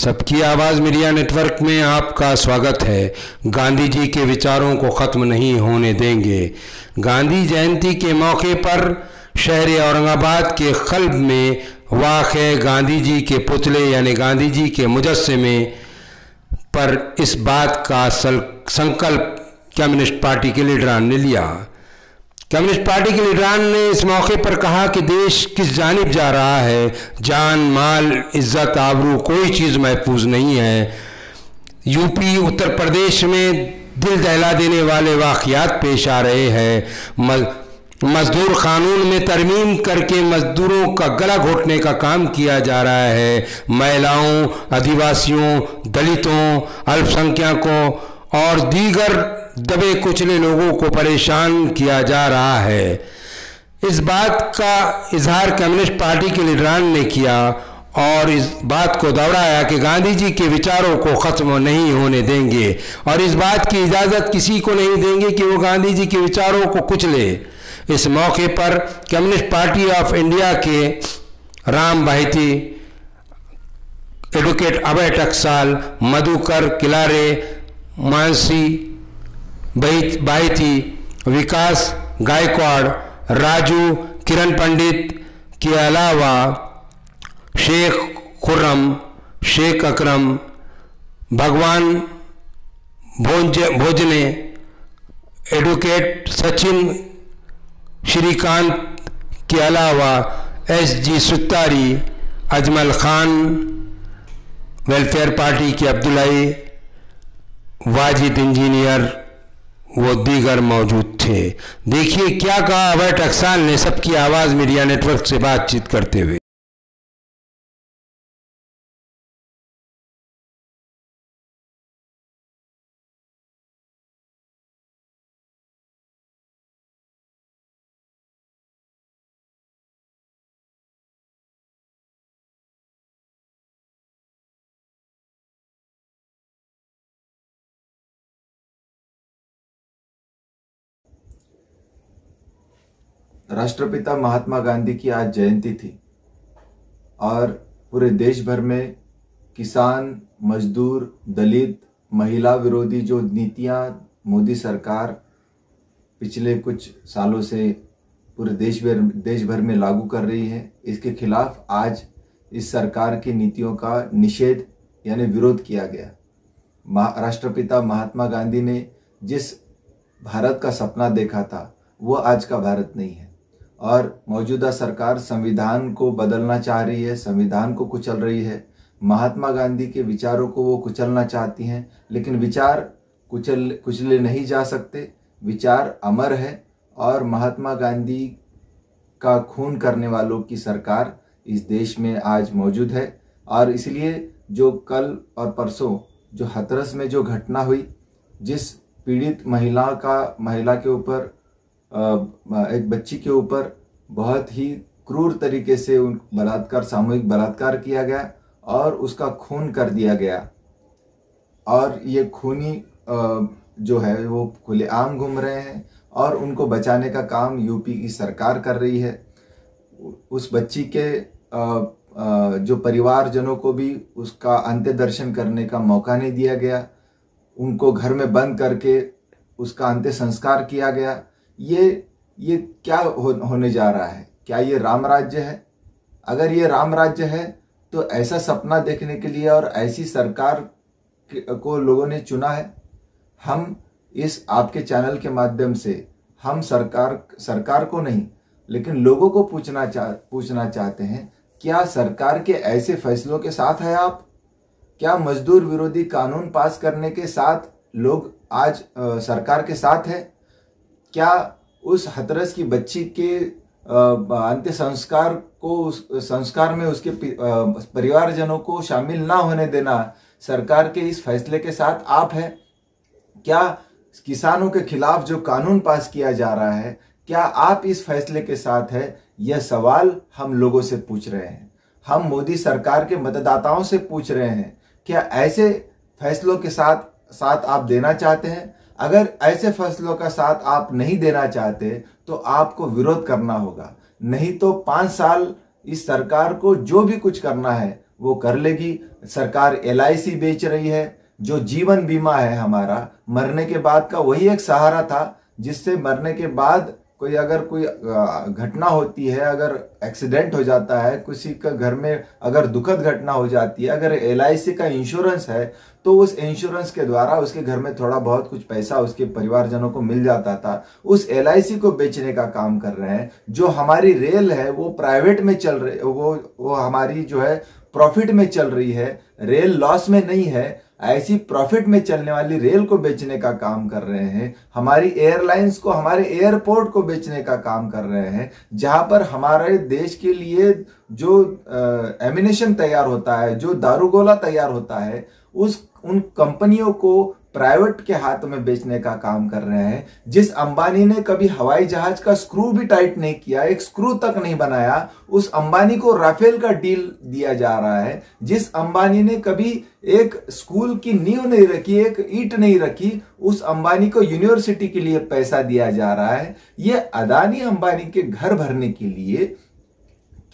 सबकी आवाज़ media network में आपका स्वागत है। गांधी जी के विचारों को ख़त्म नहीं होने देंगे। गांधी जयंती के मौके पर शहर औरंगाबाद के क़ल्ब में वाक़ गांधी जी के पुतले यानी गांधी जी के मुजस्समे पर इस बात का संकल्प कम्युनिस्ट पार्टी के लीडरान ने लिया। कम्युनिस्ट पार्टी के लीडरान ने इस मौके पर कहा कि देश किस जानिब जा रहा है। जान, माल, इज्जत, आबरू कोई चीज़ महफूज नहीं है। यूपी, उत्तर प्रदेश में दिल दहला देने वाले वाक़यात पेश आ रहे हैं। मजदूर कानून में तरमीम करके मजदूरों का गला घोटने का काम किया जा रहा है। महिलाओं, आदिवासियों, दलितों, अल्पसंख्यकों और दीगर दबे कुचले लोगों को परेशान किया जा रहा है। इस बात का इजहार कम्युनिस्ट पार्टी के लीडरान ने किया और इस बात को दोहराया कि गांधी जी के विचारों को ख़त्म नहीं होने देंगे और इस बात की इजाज़त किसी को नहीं देंगे कि वो गांधी जी के विचारों को कुचले। इस मौके पर कम्युनिस्ट पार्टी ऑफ इंडिया के राम बाहिती, एडवोकेट अभय टकसाल, मधुकर किलारे, मानसी बाहिती, विकास गायकवाड़, राजू, किरण पंडित के अलावा शेख खुर्रम, शेख अकरम, भगवान भोजने, एडवोकेट सचिन श्रीकांत के अलावा SG सुतारी, अजमल खान, वेलफेयर पार्टी के अब्दुल्लाई, वाजिद इंजीनियर वो दीगर मौजूद थे। देखिए क्या कहा अभय टकसाल ने सबकी आवाज़ मीडिया नेटवर्क से बातचीत करते हुए। राष्ट्रपिता महात्मा गांधी की आज जयंती थी और पूरे देश भर में किसान, मजदूर, दलित, महिला विरोधी जो नीतियां मोदी सरकार पिछले कुछ सालों से पूरे देश भर में लागू कर रही है, इसके खिलाफ आज इस सरकार की नीतियों का निषेध यानी विरोध किया गया। राष्ट्रपिता महात्मा गांधी ने जिस भारत का सपना देखा था वो आज का भारत नहीं है और मौजूदा सरकार संविधान को बदलना चाह रही है, संविधान को कुचल रही है। महात्मा गांधी के विचारों को वो कुचलना चाहती हैं, लेकिन विचार कुचले नहीं जा सकते। विचार अमर है और महात्मा गांधी का खून करने वालों की सरकार इस देश में आज मौजूद है। और इसलिए जो कल और परसों जो हाथरस में जो घटना हुई, जिस पीड़ित महिला के ऊपर, एक बच्ची के ऊपर बहुत ही क्रूर तरीके से सामूहिक बलात्कार किया गया और उसका खून कर दिया गया और ये खूनी जो है वो खुलेआम घूम रहे हैं और उनको बचाने का काम यूपी की सरकार कर रही है। उस बच्ची के जो परिवारजनों को भी उसका अंत्य दर्शन करने का मौका नहीं दिया गया, उनको घर में बंद करके उसका अंत्य संस्कार किया गया। ये क्या होने जा रहा है? क्या ये राम राज्य है? अगर ये राम राज्य है तो ऐसा सपना देखने के लिए और ऐसी सरकार को लोगों ने चुना है। हम इस आपके चैनल के माध्यम से हम सरकार को नहीं लेकिन लोगों को पूछना चाहते हैं, क्या सरकार के ऐसे फैसलों के साथ है आप? क्या मजदूर विरोधी कानून पास करने के साथ लोग आज सरकार के साथ है? क्या उस हाथरस की बच्ची के अंत्य संस्कार को उस संस्कार में उसके परिवारजनों को शामिल ना होने देना सरकार के इस फैसले के साथ आप हैं? क्या किसानों के खिलाफ जो कानून पास किया जा रहा है, क्या आप इस फैसले के साथ है? यह सवाल हम लोगों से पूछ रहे हैं। हम मोदी सरकार के मतदाताओं से पूछ रहे हैं, क्या ऐसे फैसलों के साथ आप देना चाहते हैं? अगर ऐसे फैसलों का साथ आप नहीं देना चाहते तो आपको विरोध करना होगा, नहीं तो 5 साल इस सरकार को जो भी कुछ करना है वो कर लेगी। सरकार LIC बेच रही है, जो जीवन बीमा है हमारा, मरने के बाद का वही एक सहारा था, जिससे मरने के बाद कोई अगर कोई घटना होती है, अगर एक्सीडेंट हो जाता है, किसी का घर में अगर दुखद घटना हो जाती है, अगर LIC का इंश्योरेंस है तो उस इंश्योरेंस के द्वारा उसके घर में थोड़ा बहुत कुछ पैसा उसके परिवारजनों को मिल जाता था। उस LIC को बेचने का काम कर रहे हैं। जो हमारी रेल है वो प्राइवेट में चल रही, वो हमारी जो है प्रॉफिट में चल रही है, रेल लॉस में नहीं है, ऐसी प्रॉफिट में चलने वाली रेल को बेचने का काम कर रहे हैं। हमारी एयरलाइंस को, हमारे एयरपोर्ट को बेचने का काम कर रहे हैं, जहां पर हमारे देश के लिए जो एमिनेशन तैयार होता है, जो दारूगोला तैयार होता है, उन कंपनियों को प्राइवेट के हाथ में बेचने का काम कर रहे हैं। जिस अंबानी ने कभी हवाई जहाज का स्क्रू भी टाइट नहीं किया, एक स्क्रू तक नहीं बनाया, उस अंबानी को राफेल का डील दिया जा रहा है। जिस अंबानी ने कभी एक स्कूल की नींव नहीं रखी, एक ईंट नहीं रखी, उस अंबानी को यूनिवर्सिटी के लिए पैसा दिया जा रहा है। ये अदानी अंबानी के घर भरने के लिए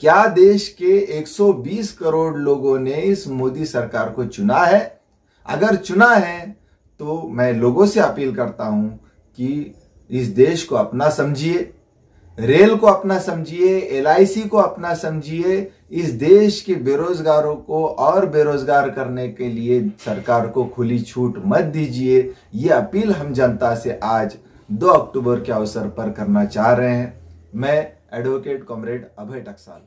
क्या देश के 120 करोड़ लोगों ने इस मोदी सरकार को चुना है? अगर चुना है तो मैं लोगों से अपील करता हूं कि इस देश को अपना समझिए, रेल को अपना समझिए, LIC को अपना समझिए। इस देश के बेरोजगारों को और बेरोजगार करने के लिए सरकार को खुली छूट मत दीजिए। ये अपील हम जनता से आज 2 अक्टूबर के अवसर पर करना चाह रहे हैं। मैं एडवोकेट कॉमरेड अभय टकसाल।